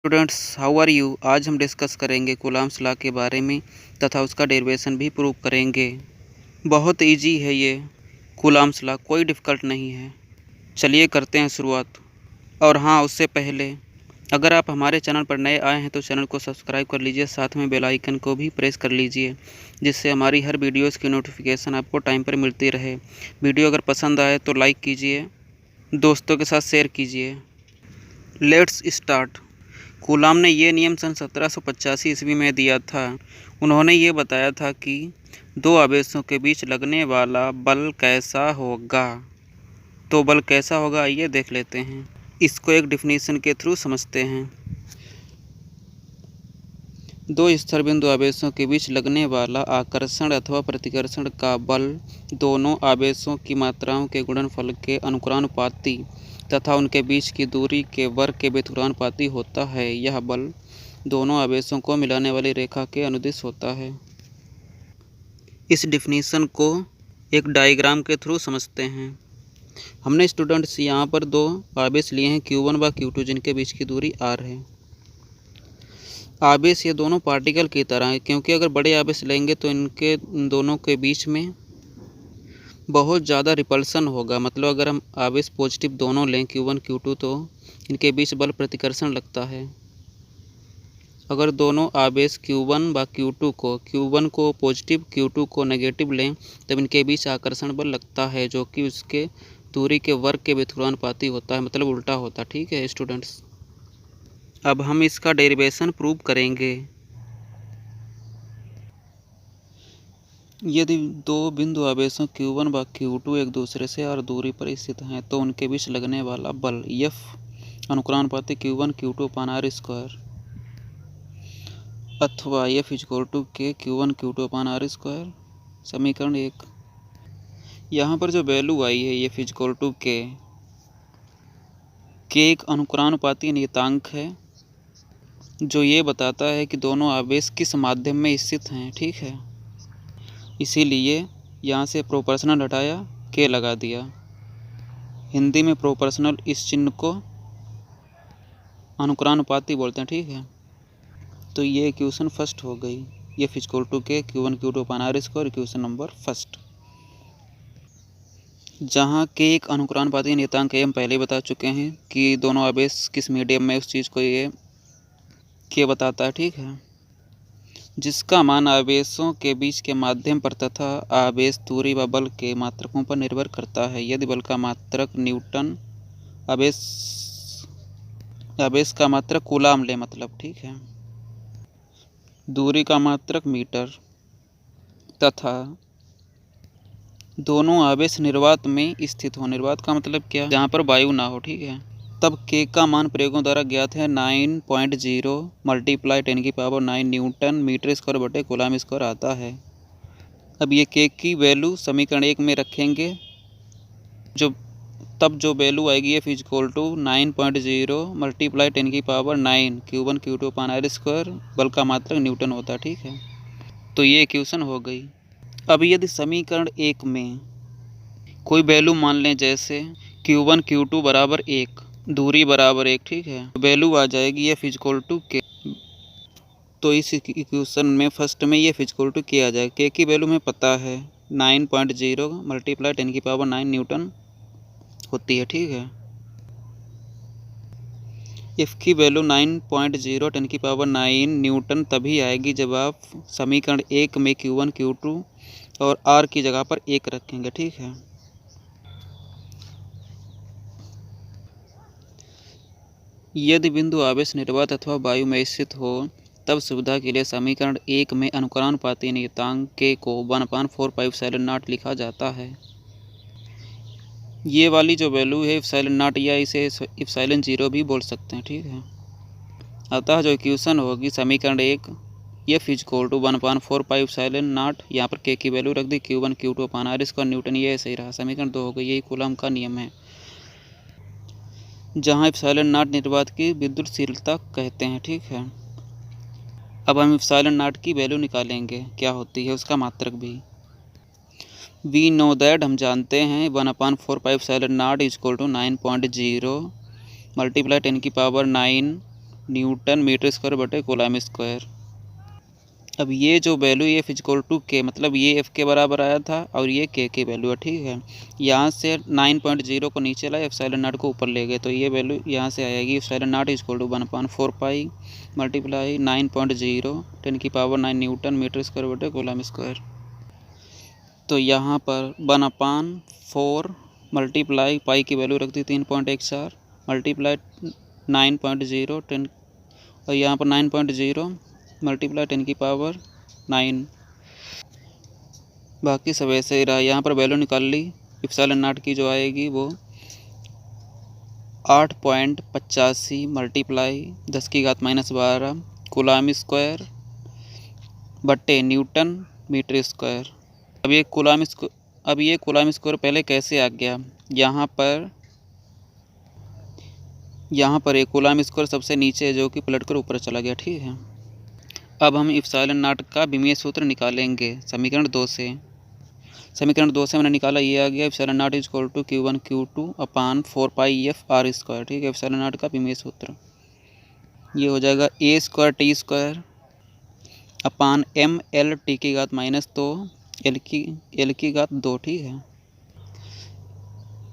Students, how are you. आज हम discuss करेंगे कूलॉम्स लॉ के बारे में तथा उसका डेरिवेशन भी प्रूव करेंगे। बहुत इजी है ये कूलॉम्स लॉ, कोई डिफ़िकल्ट नहीं है। चलिए करते हैं शुरुआत। और हाँ, उससे पहले अगर आप हमारे चैनल पर नए आए हैं तो चैनल को सब्सक्राइब कर लीजिए, साथ में बेल आइकन को भी प्रेस कर लीजिए, जिससे हमारी हर वीडियोस की नोटिफिकेशन आपको टाइम पर मिलती रहे। वीडियो अगर पसंद आए तो लाइक कीजिए, दोस्तों के साथ शेयर कीजिए। Let's start. कूलॉम ने ये नियम सन 1785 ईस्वी में दिया था। उन्होंने ये बताया था कि दो आवेशों के बीच लगने वाला बल कैसा होगा। तो बल कैसा होगा आइए देख लेते हैं। इसको एक डिफिनीशन के थ्रू समझते हैं। दो स्थिर बिंदु आवेशों के बीच लगने वाला आकर्षण अथवा प्रतिकर्षण का बल दोनों आवेशों की मात्राओं के गुणनफल के अनुक्रानुपाती तथा उनके बीच की दूरी के वर्ग के व्युत्क्रमानुपाती होता है। यह बल दोनों आवेशों को मिलाने वाली रेखा के अनुदिश होता है। इस डिफिनीशन को एक डायग्राम के थ्रू समझते हैं। हमने स्टूडेंट्स यहाँ पर दो आवेश लिए हैं Q1 व Q2, जिनके बीच की दूरी R है। आवेश ये दोनों पार्टिकल की तरह है, क्योंकि अगर बड़े आवेश लेंगे तो इनके दोनों के बीच में बहुत ज़्यादा रिपल्सन होगा। मतलब अगर हम आवेश पॉजिटिव दोनों लें Q1 Q2 तो इनके बीच बल प्रतिकर्षण लगता है। अगर दोनों आवेश Q1 व Q1 को पॉजिटिव Q2 को नेगेटिव लें तब इनके बीच आकर्षण बल लगता है, जो कि उसके दूरी के वर्ग के व्युत्क्रमानुपाती होता है, मतलब उल्टा होता। ठीक है स्टूडेंट्स, अब हम इसका डेरिवेशन प्रूव करेंगे। यदि दो बिंदु आवेशों Q1 व Q2 एक दूसरे से r दूरी पर स्थित हैं तो उनके बीच लगने वाला बल F अनुक्रानुपाती Q1 Q2 अपान R स्क्वायर अथवा F = K Q1 Q2 अपान R स्क्वायर। समीकरण 1। यहाँ पर जो वैल्यू आई है F = K एक अनुक्रानुपाती नियतांक है जो ये बताता है कि दोनों आवेश किस माध्यम में स्थित हैं। ठीक है, इसीलिए यहाँ से प्रोपोर्शनल हटाया, K लगा दिया। हिंदी में प्रोपोर्शनल इस चिन्ह को अनुक्रानुपाती बोलते हैं। ठीक है, तो ये इक्वेशन फर्स्ट हो गई। F = K Q1 Q2 अपान R square, equation number first. जहाँ K एक अनुक्रानुपाती नियतांक है, हम पहले ही बता चुके हैं कि दोनों आवेश किस मीडियम में, उस चीज़ को ये K बताता है। ठीक है, जिसका मान आवेशों के बीच के माध्यम पर तथा आवेश दूरी व बल के मात्रकों पर निर्भर करता है। यदि बल का मात्रक न्यूटन, आवेश का मात्रक कूलाम ले, मतलब ठीक है, दूरी का मात्रक मीटर तथा दोनों आवेश निर्वात में स्थित हो। निर्वात का मतलब क्या, जहाँ पर वायु ना हो। ठीक है, तब K का मान प्रयोगों द्वारा ज्ञात है 9.0 × 10⁹ न्यूटन मीटर स्क्वायर बटे कूलाम स्क्वायर आता है। अब ये K की वैल्यू समीकरण 1 में रखेंगे, तब जो वैल्यू आएगी F = 9.0 × 10⁹ Q1 Q2 अपान R स्क्वायर, बल का मात्रक न्यूटन होता है। ठीक है, तो ये इक्वेशन हो गई। अब यदि समीकरण 1 में कोई वैल्यू मान लें, जैसे Q1 Q2 बराबर 1, दूरी बराबर 1, ठीक है, वैल्यू आ जाएगी F = K। तो इस इक्वेशन में फर्स्ट में ये F = K आ जाएगा। K की वैल्यू हमें पता है 9.0 × 10⁹ न्यूटन होती है। ठीक है, F की वैल्यू 9.0 × 10⁹ न्यूटन तभी आएगी जब आप समीकरण 1 में Q1 Q2 और R की जगह पर 1 रखेंगे। ठीक है, यदि बिंदु आवेश निर्वात अथवा वायु में स्थित हो तब सुविधा के लिए समीकरण 1 में अनुक्रानुपाती नियतांक K को 1/4πε0 लिखा जाता है। ये वाली जो वैल्यू है ε0 या इसे ε0 भी बोल सकते हैं। ठीक है, अतः जो इक्वेशन होगी समीकरण 1 F = 1/4πε0, यहाँ पर K की वैल्यू रख दी, Q1 Q2 अपान R स्क्वायर न्यूटन, ये सही रहा। समीकरण 2 हो गई। यही कूलॉम का नियम है, जहाँ ε0 निर्वात की विद्युतशीलता कहते हैं। ठीक है, अब हम ε0 की वैल्यू निकालेंगे, क्या होती है उसका मात्रक भी। वी नो दैट, हम जानते हैं 1/4πε0 = 9.0 × 10⁹ न्यूटन मीटर स्क्वायर बटे कूलम स्क्वायर। अब ये जो वैल्यू एफ इक्वल टू के, मतलब ये एफ के बराबर आया था और ये के की वैल्यू है, ठीक है। यहाँ से 9.0 को नीचे लाए, एप्सिलॉन नॉट को ऊपर ले गए, तो ये वैल्यू यहाँ से आएगी epsilon not equal to 1/4 pi multiply 9.0 10⁻⁹ newton meter square बटे कूलम स्क्वायर। तो यहाँ पर 1/4 मल्टीप्लाई पाई की वैल्यू रख दी 3.14 मल्टीप्लाई 9.0 10, और यहाँ पर 9.0 मल्टीप्लाई 10⁻⁹। बाकी सब ऐसे ही रहा। यहाँ पर वैल्यू निकाल ली, एप्सिलॉन नॉट की जो आएगी वो 8.85 मल्टीप्लाई 10⁻⁻12 कूलम स्क्वायर बटे न्यूटन मीटर स्क्वायर। अब ये कूलम स्क्वायर पहले कैसे आ गया, यहाँ पर एक कूलम स्क्वायर सबसे नीचे है जो कि पलट कर ऊपर चला गया, ठीक है। अब हम एप्सिलॉन नॉट का विमीय सूत्र निकालेंगे समीकरण 2 से। समीकरण 2 से मैंने निकाला, ये आ गया epsilon not equal to Q1 Q2 upon 4 pi F r square, ठीक है। एप्सिलॉन नॉट का विमीय सूत्र ये हो जाएगा ए स्क्वायर टी स्क्वायर अपान एम एल टी की घात -2 एल की घात 2, ठीक है।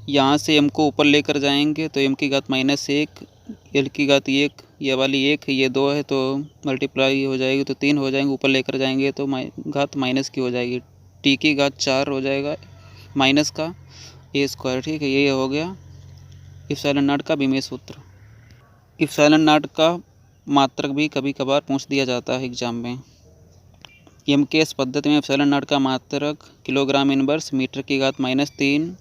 यहाँ से एम को ऊपर लेकर जाएंगे तो एम की घात -1 एल की घात 1, ये वाली 1 है, ये 2 है, तो मल्टीप्लाई हो जाएगी तो 3 हो जाएंगे, ऊपर लेकर जाएंगे तो घात माइनस की हो जाएगी, टी की घात 4 हो जाएगा माइनस का ए स्क्वायर, ठीक है। ये हो गया एप्सिलॉन नॉट का विमीय सूत्र। एप्सिलॉन नॉट का मात्रक भी कभी कभार पूछ दिया जाता है एग्जाम में। एम के एस पद्धति में एप्सिलॉन नॉट का मात्रक किलोग्राम इनवर्स मीटर की घात -3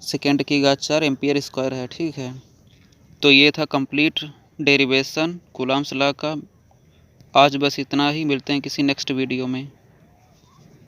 सेकेंड की घात 4 एम्पियर स्क्वायर है, ठीक है। तो ये था कंप्लीट डेरिवेशन कूलम्स लॉ का। आज बस इतना ही, मिलते हैं किसी नेक्स्ट वीडियो में।